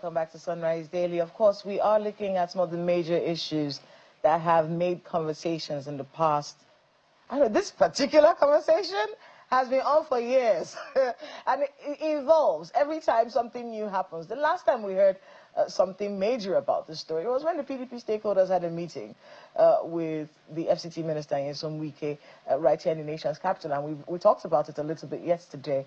Welcome back to Sunrise Daily. Of course, we are looking at some of the major issues that have made conversations in the past. I know this particular conversation has been on for years, and it evolves every time something new happens. The last time we heard something major about this story was when the PDP stakeholders had a meeting with the FCT Minister Nyesom Wike right here in the nation's capital, and we talked about it a little bit yesterday.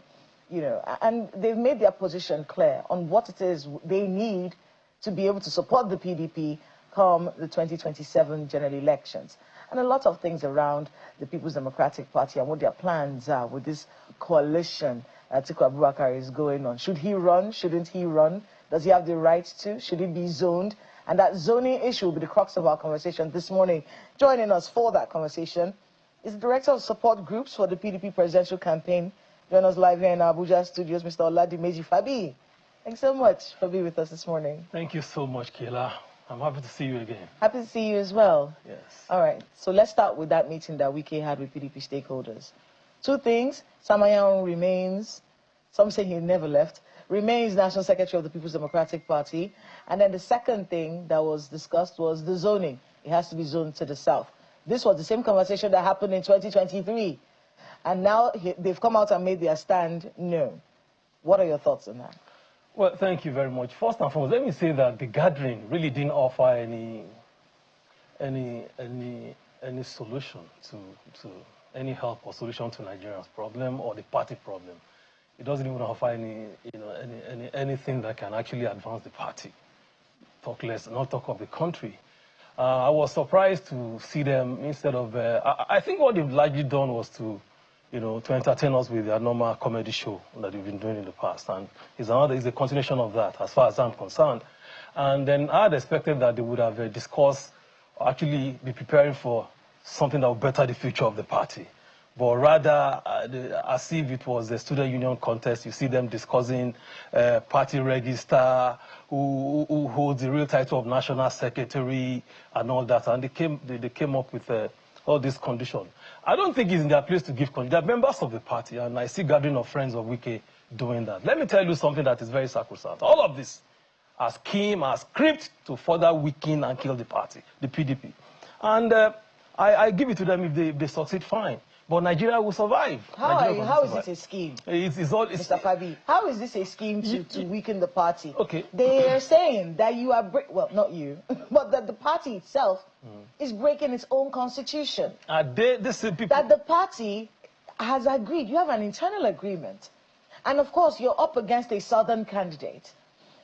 You know, and they've made their position clear on what it is they need to be able to support the PDP come the 2027 general elections. And a lot of things around the People's Democratic Party and what their plans are with this coalition Atiku Abubakar is going on. Should he run? Shouldn't he run? Does he have the right to? Should he be zoned? And that zoning issue will be the crux of our conversation this morning. Joining us for that conversation is the Director of Support Groups for the PDP presidential campaign. Join us live here in our Abuja studios, Mr. Oladimeji Fabi. Thanks so much for being with us this morning. Thank you so much, Kayla. I'm happy to see you again. Happy to see you as well. Yes. All right. So let's start with that meeting that Wike had with PDP stakeholders. Two things. Samayan remains, some say he never left, remains National Secretary of the People's Democratic Party. And then the second thing that was discussed was the zoning. It has to be zoned to the south. This was the same conversation that happened in 2023. And now they've come out and made their stand known. What are your thoughts on that? Well, thank you very much. First and foremost, let me say that the gathering really didn't offer any solution to any help or solution to Nigeria's problem or the party problem. It doesn't even offer anything that can actually advance the party. Not talk of the country. I was surprised to see them instead of. I think what they've largely done was to entertain us with their normal comedy show that we've been doing in the past. And it's a continuation of that, as far as I'm concerned. And then I had expected that they would have discussed, actually be preparing for something that would better the future of the party. But rather, as if it was a student union contest, you see them discussing party register, who holds the real title of national secretary, and all that. And they came up with all these conditions. I don't think it's in their place to give conditions. They're members of the party, and I see gathering of friends of Wike doing that. Let me tell you something that is very sacrosanct. All of this are script to further weaken and kill the party, the PDP. And I give it to them if they succeed, fine. But Nigeria will survive. How is this a scheme? Mr. Fabi, how is this a scheme to weaken the party? Okay. They are saying that you are, well, not you, but that the party itself is breaking its own constitution. That the party has agreed. You have an internal agreement. And of course, you're up against a southern candidate.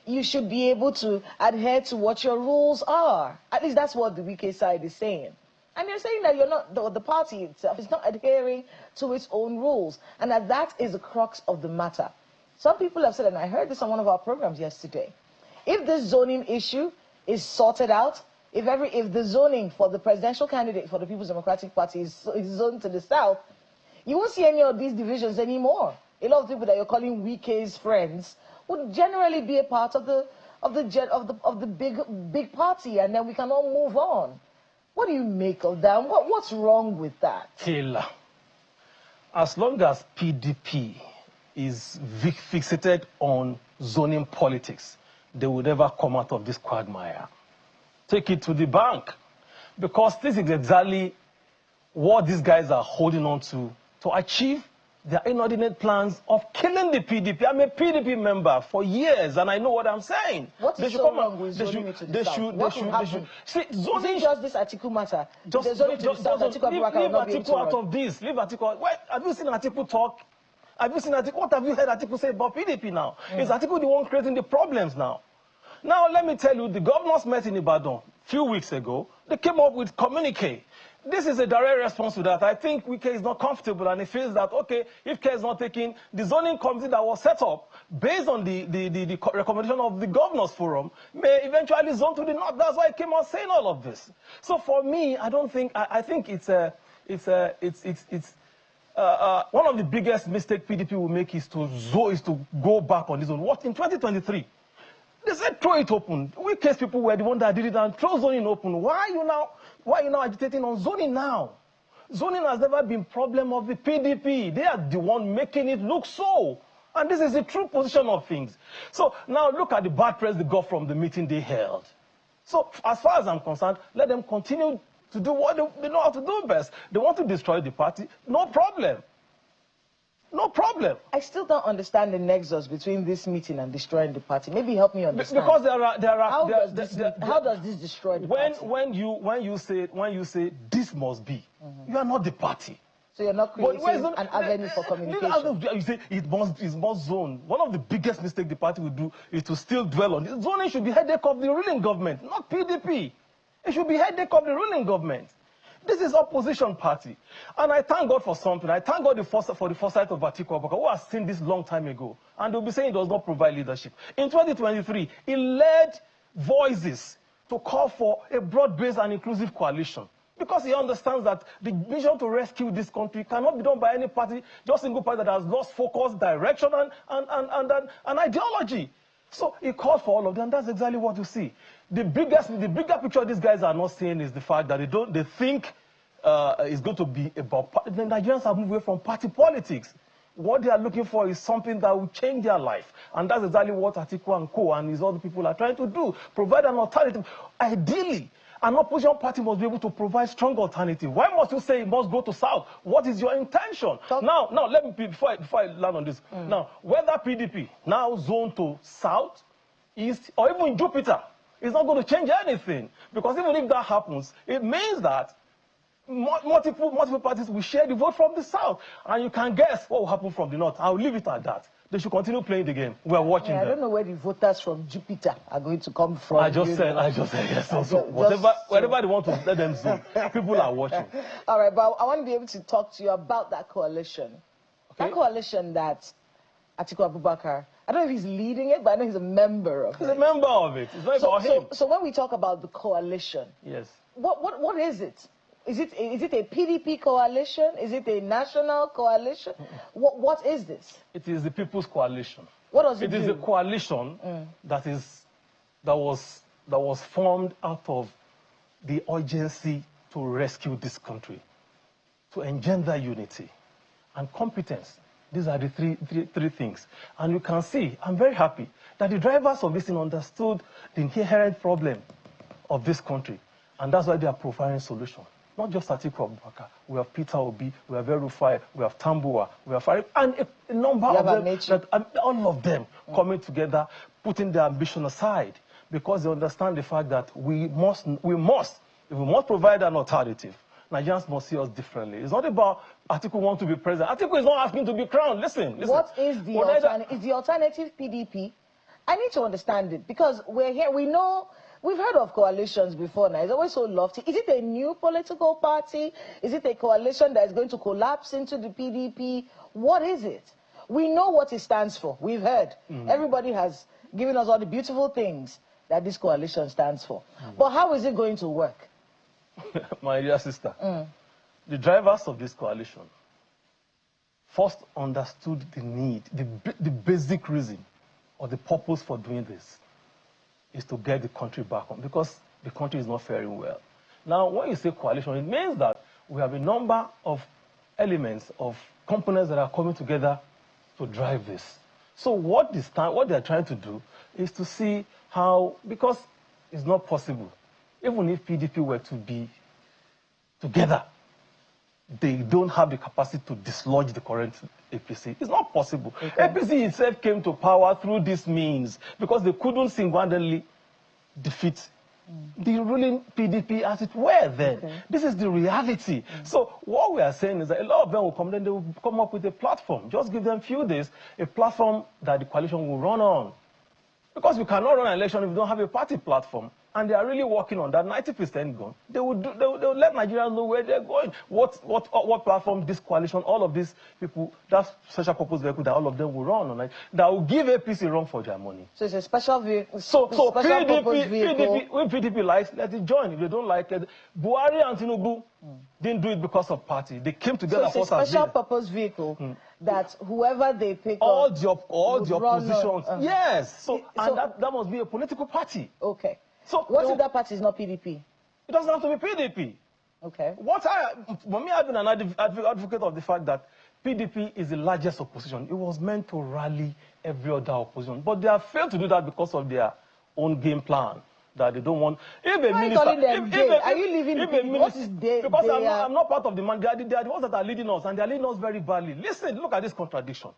You should be able to adhere to what your rules are. At least that's what the Wike side is saying. And you're saying that you're not, the party itself is not adhering to its own rules. And that is the crux of the matter. Some people have said, and I heard this on one of our programs yesterday, if this zoning issue is sorted out, if the zoning for the presidential candidate for the People's Democratic Party is zoned to the south, you won't see any of these divisions anymore. A lot of people that you're calling Wike's friends would generally be a part of the big party, and then we can all move on. What do you make of that? What's wrong with that? Kayla, as long as PDP is fixated on zoning politics, they will never come out of this quagmire. Take it to the bank. Because this is exactly what these guys are holding on to achieve their inordinate plans of killing the PDP. I'm a PDP member for years, and I know what I'm saying. What is so wrong with zoning it to the south? What will happen? See, zoning is just this Atiku matter. Leave Atiku out of this. Leave Atiku out. Have you seen Atiku talk? Have you seen Atiku? What have you heard Atiku say about PDP now? Is Atiku the one creating the problems now? Now, let me tell you, the governors met in Ibadan a few weeks ago. They came up with communique. This is a direct response to that. I think Wike is not comfortable, and he feels that, okay, if care is not taken, the zoning committee that was set up based on the recommendation of the Governors Forum may eventually zone to the north. That's why he came out saying all of this. So for me, I think it's one of the biggest mistakes PDP will make is to go back on this zone. What in 2023? They said throw it open. Wike's people were the ones that did it and throw zoning open. Why are you now agitating on zoning now? Zoning has never been a problem of the PDP. They are the one making it look so. And this is the true position of things. So now look at the bad press they got from the meeting they held. So as far as I'm concerned, let them continue to do what they know how to do best. They want to destroy the party, no problem. No problem. I still don't understand the nexus between this meeting and destroying the party. Maybe help me understand. Because there are how does this destroy the party? When you say this must be, you are not the party. So you're not creating an avenue for communication. You say it must zone. One of the biggest mistakes the party will do is to still dwell on it. Zoning should be headache of the ruling government, not PDP. It should be headache of the ruling government. This is opposition party. And I thank God for something. I thank God for the foresight of Atiku, who has seen this long time ago. And they'll be saying it does not provide leadership. In 2023, he led voices to call for a broad-based and inclusive coalition. Because he understands that the mission to rescue this country cannot be done by any party, just a single party that has lost focus, direction, and ideology. So he called for all of them, and that's exactly what you see. The bigger picture these guys are not seeing is the fact that they think it's going to be about the Nigerians have moved away from party politics. What they are looking for is something that will change their life. And that's exactly what Atiku and co and his other people are trying to do. Provide an alternative. Ideally, an opposition party must be able to provide strong alternative. Why must you say it must go to South? What is your intention? Now, let me, before I land on this. Now, whether PDP now zone to South, East, or even Jupiter, it's not going to change anything. Because even if that happens, it means that multiple parties will share the vote from the South. And you can guess what will happen from the North. I'll leave it at that. They should continue playing the game. We're watching them. I don't know where the voters from Jupiter are going to come from. I just said yes. So whatever they want to let them zoom, people are watching. All right, but I want to be able to talk to you about that coalition. Okay. That coalition that Atiku Abubakar, I don't know if he's leading it, but I know he's a member of it. He's a member of it. It's not about him. So when we talk about the coalition, yes, what is it? Is it a PDP coalition? Is it a national coalition? What is this? It is the People's Coalition. What does it do? It is a coalition that was formed out of the urgency to rescue this country, to engender unity and competence. These are the three things. And you can see, I'm very happy that the drivers of this thing understood the inherent problem of this country. And that's why they are providing solutions. Not just Atiku Abubakar. We have Peter Obi, we have Erufai, we have Tambua, we have Farid, and a number of them, all of them coming together, putting their ambition aside, because they understand the fact that we must, if we must provide an alternative, Nigerians must see us differently. It's not about Atiku want to be president. Atiku is not asking to be crowned. Listen. What is the alternative? Is the alternative PDP? I need to understand it, because we're here, we know. We've heard of coalitions before now. It's always so lofty. Is it a new political party? Is it a coalition that is going to collapse into the PDP? What is it? We know what it stands for. We've heard. Everybody has given us all the beautiful things that this coalition stands for. But how is it going to work? My dear sister, the drivers of this coalition first understood the need, the basic reason or the purpose for doing this is to get the country back on, because the country is not faring well. Now, when you say coalition, it means that we have a number of elements, of components that are coming together to drive this. So what they are trying to do is to see how, because it's not possible, even if PDP were to be together, they don't have the capacity to dislodge the current APC. It's not possible. Okay. APC itself came to power through this means because they couldn't single-handedly defeat the ruling PDP as it were then. Okay. This is the reality. So what we are saying is that a lot of them will come, then they will come up with a platform. Just give them a few days, a platform that the coalition will run on. Because you cannot run an election if you don't have a party platform. And they are really working on that. 90% gone. They will let Nigerians know where they're going. What platform this coalition, all of these people, that special purpose vehicle that all of them will run on, like, that will give APC a run for their money. So it's a special vehicle. So PDP likes, let it join. If they don't like it, Buhari and Tinubu didn't do it because of party. They came together. So it's a special purpose vehicle that whoever they pick all the oppositions. Yes. That must be a political party. Okay. So what if that party is not PDP? It doesn't have to be PDP. Okay. For me, I've been an advocate of the fact that PDP is the largest opposition. It was meant to rally every other opposition. But they have failed to do that because of their own game plan. That they don't want. If a minister, are you leaving the PDP? What is they? Because I'm not part of the man. They are the ones that are leading us, and they are leading us very badly. Listen, look at this contradiction.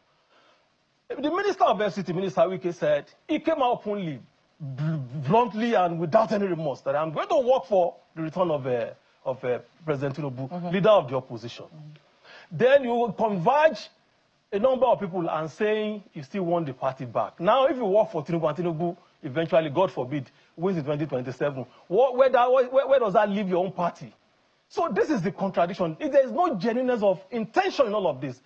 The Minister of FCT, Minister Wike, said he came out openly, bluntly, and without any remorse that I'm going to work for the return of President Tinubu, leader of the opposition. Then you will converge a number of people and saying you still want the party back. Now, if you work for Tinubu and Tinubu eventually, God forbid, wins in 2027, where does that leave your own party? So this is the contradiction. There is no genuineness of intention in all of this.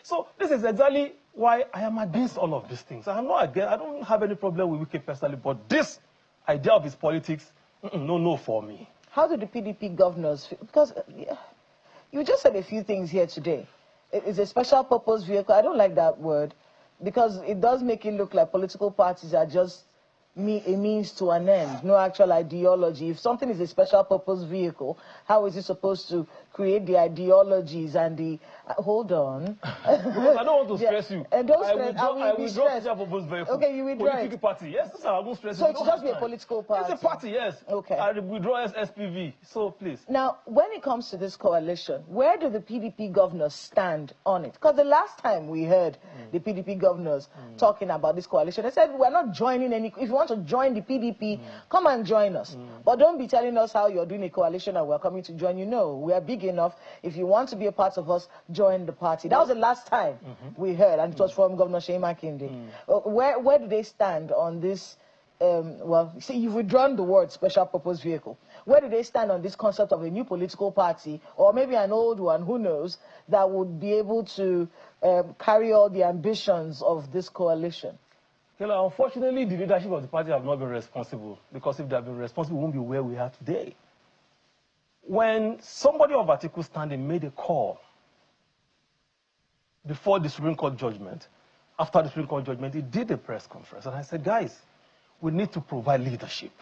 So this is exactly why I am against all of these things. I don't have any problem with Wike personally, but this idea of his politics, no for me. How do the PDP governors feel? Because you just said a few things here today. It's a special purpose vehicle. I don't like that word because it does make it look like political parties are just a means to an end, no actual ideology. If something is a special purpose vehicle, how is it supposed to create the ideologies and the... hold on. I don't want to stress you. And don't stress. I will be stressed. Special purpose vehicle. Okay, you withdraw Political party. Yes, I won't stress you. So it's just be a political party? It's a party, yes. Okay. I withdraw as SPV, so please. Now, when it comes to this coalition, where do the PDP governors stand on it? Because the last time we heard the PDP governors talking about this coalition, they said, we're not joining any... If you want to join the PDP, come and join us. But don't be telling us how you're doing a coalition and we're coming to join you. No, we are big enough. If you want to be a part of us, join the party. That was the last time we heard, and it was from Governor Shey Makinde. Where do they stand on this? Well, see, you've withdrawn the word special purpose vehicle. Where do they stand on this concept of a new political party, or maybe an old one, who knows, that would be able to carry all the ambitions of this coalition? Well, unfortunately, the leadership of the party have not been responsible, because if they have been responsible, we won't be where we are today. When somebody of Atiku standing made a call before the Supreme Court judgment, after the Supreme Court judgment, he did a press conference, and I said, guys, we need to provide leadership.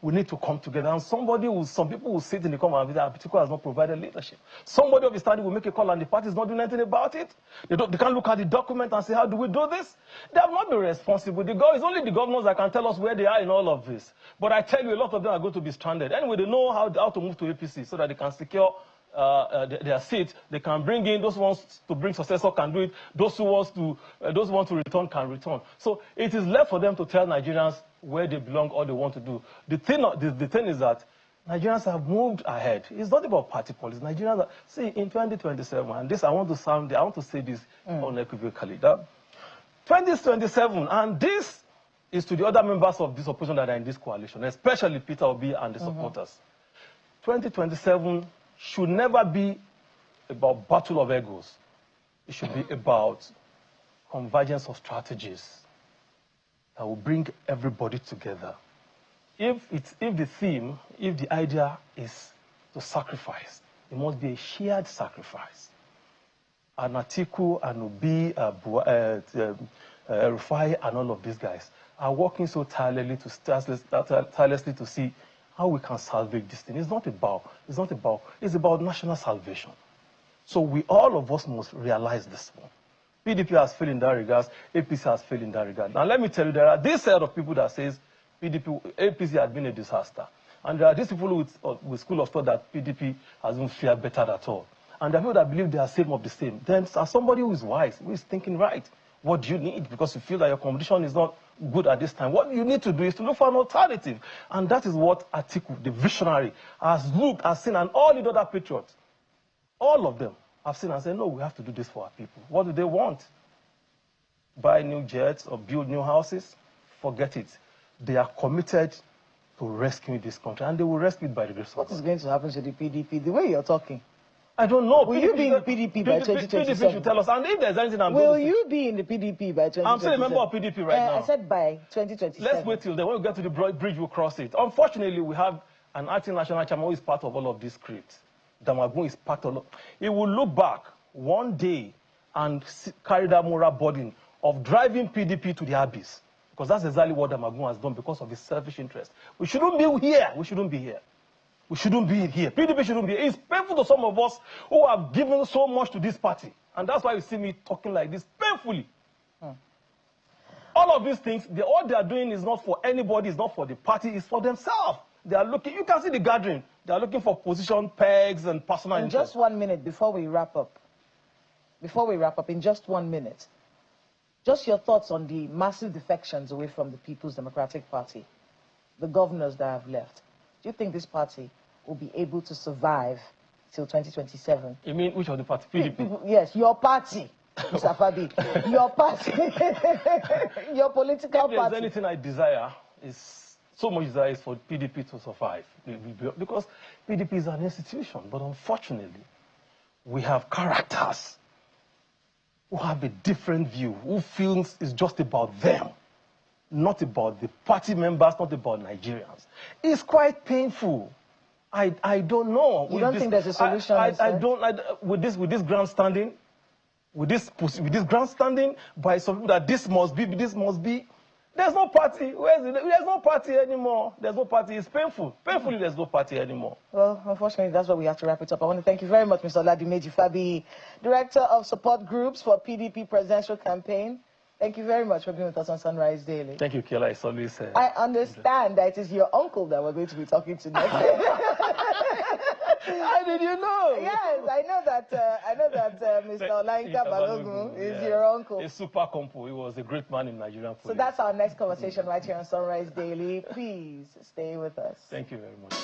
We need to come together. And some people will sit in the corner and say, Atiku has not provided leadership. Somebody of his standing will make a call and the party is not doing anything about it. They can't look at the document and say, how do we do this? They have not been responsible. It's only the governors that can tell us where they are in all of this. But I tell you, a lot of them are going to be stranded. Anyway, they know how to move to APC so that they can secure their seat. They can bring in those who want to bring successor can do it. Those who want to return can return. So it is left for them to tell Nigerians where they belong or they want to do. The thing is that Nigerians have moved ahead. It's not about party politics. Nigerians are, see, in 2027, and this I want to say this unequivocally, that 2027, and this is to the other members of this opposition that are in this coalition, especially Peter Obi and the supporters. 2027 should never be about battle of egos. It should be about convergence of strategies that will bring everybody together. If the idea is to sacrifice, it must be a shared sacrifice. And Atiku and Obi, Rufai, and all of these guys are working so tirelessly to see how we can salvage this thing. It's about national salvation. So all of us must realize this one. PDP has failed in that regard, APC has failed in that regard. Now let me tell you, there are this set of people that says APC has been a disaster. And there are these people with school of thought that PDP hasn't fared better at all. And there are people that believe they are same of the same. Then as somebody who is wise, who is thinking right, what do you need? Because you feel that your competition is not good at this time. What you need to do is to look for an alternative. And that is what Atiku, the visionary, has seen, and all the other patriots, all of them, have seen and said, no, we have to do this for our people. What do they want? Buy new jets or build new houses? Forget it. They are committed to rescuing this country, and they will rescue it by the grace of God. What is going to happen to the PDP? The way you're talking. I don't know. Will you be in the PDP by 2027? PDP should tell us. And if there's anything Will you be in the PDP by 2027? I'm still a member of PDP right now. I said by 2027. Let's wait till then. When we get to the bridge, we'll cross it. Unfortunately, we have an acting national chairman who is part of all of this script. Damagun is part of it. He will look back one day and carry that moral burden of driving PDP to the abyss. Because that's exactly what Damagun has done because of his selfish interest. We shouldn't be here. We shouldn't be here. We shouldn't be here. PDP shouldn't be here. It's painful to some of us who have given so much to this party. And that's why you see me talking like this painfully. All of these things, all they are doing is not for anybody, it's not for the party, it's for themselves. They are looking, you can see the gathering. They are looking for position, pegs, and personal interest. In just 1 minute, before we wrap up, in just 1 minute, just your thoughts on the massive defections away from the People's Democratic Party, the governors that have left. Do you think this party will be able to survive till 2027? You mean which of the party? PDP? Yes, your party, Mr. Fabi. Your party. Your political party. If there's anything I desire, is so much desire is for PDP to survive. Because PDP is an institution, but unfortunately, we have characters who have a different view, who feels it's just about them, not about the party members, not about Nigerians. It's quite painful. I don't know. You don't think there's a solution? With this grandstanding, with this grandstanding by some people that this must be. There's no party. There's no party anymore. There's no party. It's painful. Painfully, there's no party anymore. Well, unfortunately, that's where we have to wrap it up. I want to thank you very much, Mr. Oladimeji Fabi, Director of Support Groups for PDP Presidential Campaign. Thank you very much for being with us on Sunrise Daily. Thank you, Kela. It's always... I understand that it is your uncle that we're going to be talking to next. How did you know? Yes, I know that Mr. Olayinka Balogun is your uncle. A super compo. He was a great man in Nigerian police. So that's our next conversation right here on Sunrise Daily. Please stay with us. Thank you very much.